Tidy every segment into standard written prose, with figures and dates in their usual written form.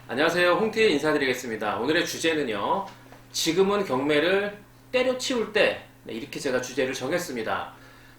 안녕하세요. 홍T의 인사드리겠습니다. 오늘의 주제는요. 지금은 경매를 때려치울 때, 이렇게 제가 주제를 정했습니다.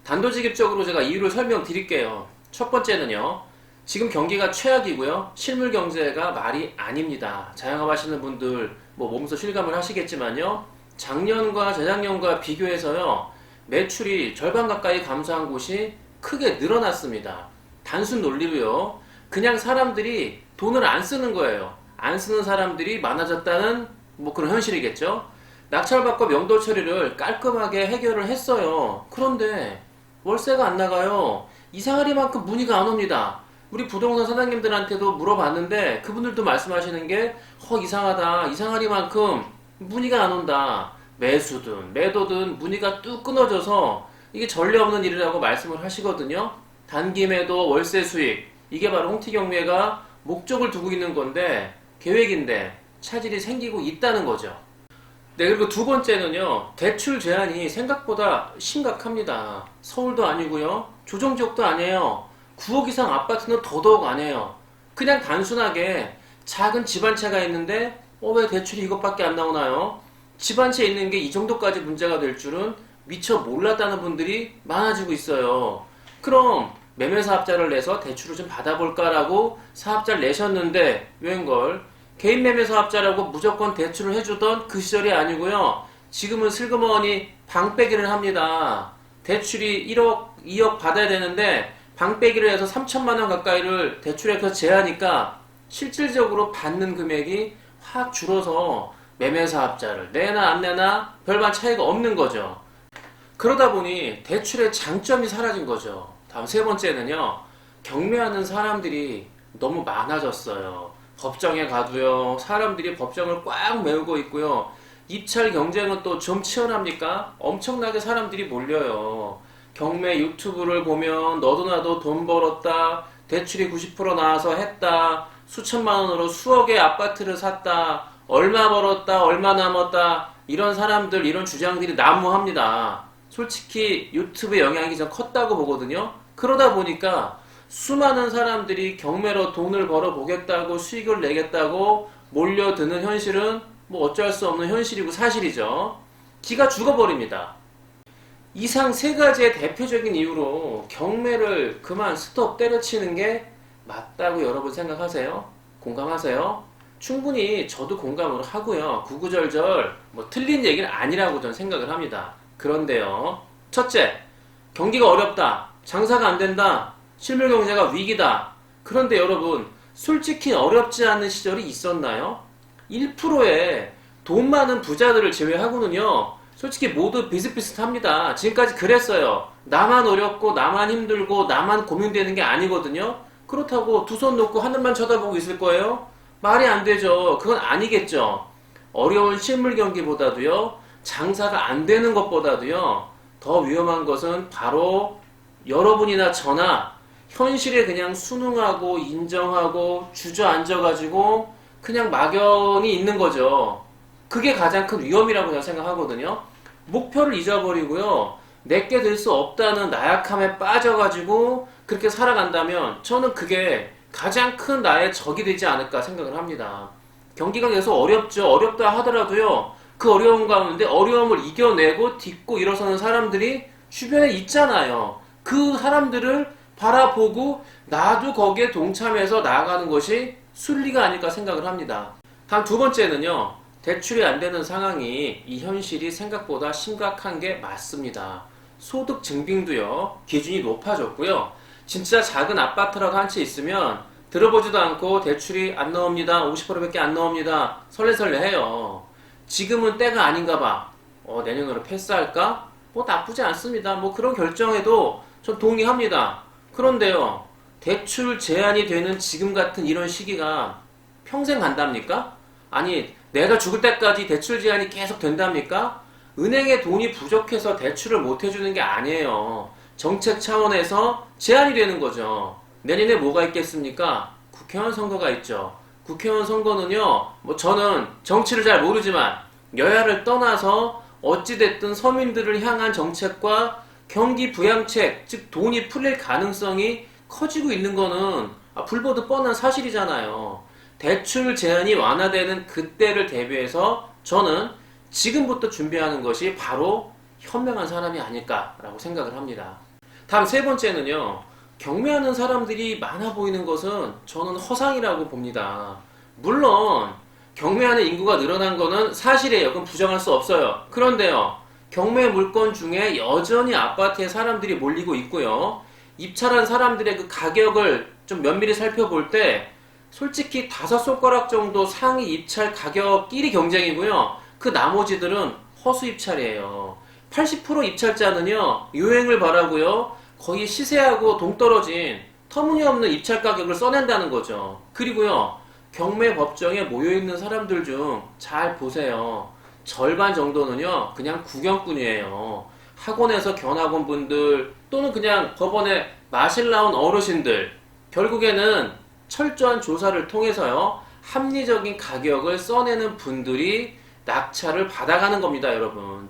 단도직입적으로 제가 이유를 설명드릴게요. 첫 번째는요. 지금 경기가 최악이고요. 실물 경제가 말이 아닙니다. 자영업하시는 분들 몸소 실감을 하시겠지만요. 작년과 재작년과 비교해서요. 매출이 절반 가까이 감소한 곳이 크게 늘어났습니다. 단순 논리로요. 그냥 사람들이 돈을 안 쓰는 거예요. 안 쓰는 사람들이 많아졌다는 그런 현실이겠죠. 낙찰받고 명도 처리를 깔끔하게 해결을 했어요. 그런데 월세가 안 나가요. 이상하리만큼 문의가 안 옵니다. 우리 부동산 사장님들한테도 물어봤는데 그분들도 말씀하시는 게 이상하다. 이상하리만큼 문의가 안 온다. 매수든 매도든 문의가 뚝 끊어져서 이게 전례 없는 일이라고 말씀을 하시거든요. 단기 매도 월세 수익, 이게 바로 홍티경매가 목적을 두고 있는 건데 계획인데 차질이 생기고 있다는 거죠. 네, 그리고 두 번째는요. 대출 제한이 생각보다 심각합니다. 서울도 아니고요. 조정지역도 아니에요. 9억 이상 아파트는 더더욱 아니에요. 그냥 단순하게 작은 집 한 채가 있는데 왜 대출이 이것밖에 안 나오나요? 집 한 채 있는 게 이 정도까지 문제가 될 줄은 미처 몰랐다는 분들이 많아지고 있어요. 그럼 매매사업자를 내서 대출을 좀 받아볼까라고 사업자를 내셨는데 웬걸 개인 매매사업자라고 무조건 대출을 해주던 그 시절이 아니고요. 지금은 슬그머니 방빼기를 합니다. 대출이 1억, 2억 받아야 되는데 방빼기를 해서 3천만 원 가까이를 대출해서 제하니까 실질적으로 받는 금액이 확 줄어서 매매사업자를 내나 안 내나 별반 차이가 없는 거죠. 그러다 보니 대출의 장점이 사라진 거죠. 다음 세 번째는요. 경매하는 사람들이 너무 많아졌어요. 법정에 가도요. 사람들이 법정을 꽉 메우고 있고요. 입찰 경쟁은 또 좀 치열합니까? 엄청나게 사람들이 몰려요. 경매 유튜브를 보면 너도 나도 돈 벌었다. 대출이 90% 나와서 했다. 수천만 원으로 수억의 아파트를 샀다. 얼마 벌었다. 얼마 남았다. 이런 사람들, 이런 주장들이 난무합니다. 솔직히 유튜브 영향이 좀 컸다고 보거든요. 그러다 보니까 수많은 사람들이 경매로 돈을 벌어보겠다고 수익을 내겠다고 몰려드는 현실은 어쩔 수 없는 현실이고 사실이죠. 기가 죽어버립니다. 이상 세 가지의 대표적인 이유로 경매를 그만 스톱 때려치는 게 맞다고 여러분 생각하세요? 공감하세요? 충분히 저도 공감을 하고요. 구구절절 틀린 얘기는 아니라고 저는 생각을 합니다. 그런데요. 첫째, 경기가 어렵다. 장사가 안 된다. 실물 경제가 위기다. 그런데 여러분, 솔직히 어렵지 않은 시절이 있었나요? 1%의 돈 많은 부자들을 제외하고는요, 솔직히 모두 비슷비슷합니다. 지금까지 그랬어요. 나만 어렵고, 나만 힘들고, 나만 고민되는 게 아니거든요. 그렇다고 두 손 놓고 하늘만 쳐다보고 있을 거예요? 말이 안 되죠. 그건 아니겠죠. 어려운 실물 경기보다도요, 장사가 안 되는 것보다도요, 더 위험한 것은 바로 여러분이나 저나 현실에 그냥 순응하고 인정하고 주저앉아가지고 그냥 막연히 있는 거죠. 그게 가장 큰 위험이라고 제가 생각하거든요. 목표를 잊어버리고요. 내게 될 수 없다는 나약함에 빠져가지고 그렇게 살아간다면 저는 그게 가장 큰 나의 적이 되지 않을까 생각을 합니다. 경기가 계속 어렵죠. 어렵다 하더라도요. 그 어려움 가운데 어려움을 이겨내고 딛고 일어서는 사람들이 주변에 있잖아요. 그 사람들을 바라보고 나도 거기에 동참해서 나아가는 것이 순리가 아닐까 생각을 합니다. 다음 두 번째는요. 대출이 안 되는 상황이 이 현실이 생각보다 심각한 게 맞습니다. 소득 증빙도요. 기준이 높아졌고요. 진짜 작은 아파트라도 한 채 있으면 들어보지도 않고 대출이 안 나옵니다. 50%밖에 안 나옵니다. 설레설레 해요. 지금은 때가 아닌가 봐. 내년으로 패스할까? 나쁘지 않습니다. 그런 결정에도 전 동의합니다. 그런데요, 대출 제한이 되는 지금 같은 이런 시기가 평생 간답니까? 아니, 내가 죽을 때까지 대출 제한이 계속 된답니까? 은행에 돈이 부족해서 대출을 못 해주는 게 아니에요. 정책 차원에서 제한이 되는 거죠. 내년에 뭐가 있겠습니까? 국회의원 선거가 있죠. 국회의원 선거는요, 저는 정치를 잘 모르지만 여야를 떠나서 어찌됐든 서민들을 향한 정책과 경기 부양책, 즉 돈이 풀릴 가능성이 커지고 있는 거는 불보듯 뻔한 사실이잖아요. 대출 제한이 완화되는 그때를 대비해서 저는 지금부터 준비하는 것이 바로 현명한 사람이 아닐까라고 생각을 합니다. 다음 세 번째는요. 경매하는 사람들이 많아 보이는 것은 저는 허상이라고 봅니다. 물론 경매하는 인구가 늘어난 거는 사실이에요. 그건 부정할 수 없어요. 그런데요. 경매 물건 중에 여전히 아파트에 사람들이 몰리고 있고요. 입찰한 사람들의 그 가격을 좀 면밀히 살펴볼 때 솔직히 5손가락 정도 상위 입찰 가격끼리 경쟁이고요. 그 나머지들은 허수 입찰이에요. 80% 입찰자는요. 유행을 바라고요. 거의 시세하고 동떨어진 터무니없는 입찰 가격을 써낸다는 거죠. 그리고요. 경매 법정에 모여있는 사람들 중 잘 보세요. 절반 정도는요. 그냥 구경꾼이에요. 학원에서 견학원 분들 또는 그냥 법원에 마실 나온 어르신들 결국에는 철저한 조사를 통해서요. 합리적인 가격을 써내는 분들이 낙찰을 받아가는 겁니다, 여러분.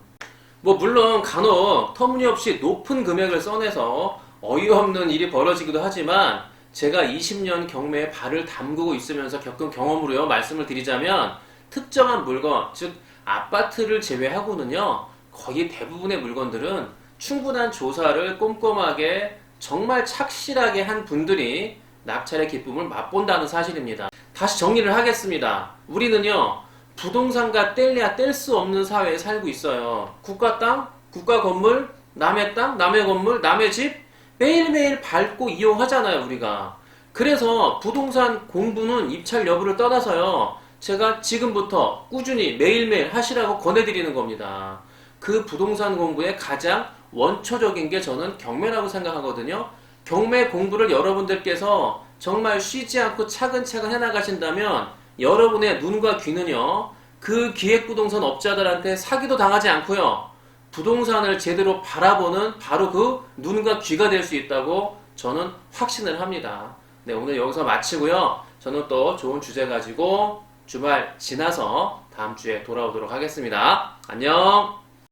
물론 간혹 터무니없이 높은 금액을 써내서 어이없는 일이 벌어지기도 하지만 제가 20년 경매에 발을 담그고 있으면서 겪은 경험으로요 말씀을 드리자면 특정한 물건, 즉 아파트를 제외하고는요 거의 대부분의 물건들은 충분한 조사를 꼼꼼하게 정말 착실하게 한 분들이 낙찰의 기쁨을 맛본다는 사실입니다. 다시 정리를 하겠습니다. 우리는요 부동산과 뗄래야 뗄 수 없는 사회에 살고 있어요. 국가 땅, 국가 건물, 남의 땅, 남의 건물, 남의 집 매일매일 밟고 이용하잖아요, 우리가. 그래서 부동산 공부는 입찰 여부를 떠나서요. 제가 지금부터 꾸준히 매일매일 하시라고 권해드리는 겁니다. 그 부동산 공부의 가장 원초적인 게 저는 경매라고 생각하거든요. 경매 공부를 여러분들께서 정말 쉬지 않고 차근차근 해나가신다면 여러분의 눈과 귀는요, 그 기획부동산 업자들한테 사기도 당하지 않고요, 부동산을 제대로 바라보는 바로 그 눈과 귀가 될 수 있다고 저는 확신을 합니다. 네, 오늘 여기서 마치고요. 저는 또 좋은 주제 가지고 주말 지나서 다음 주에 돌아오도록 하겠습니다. 안녕!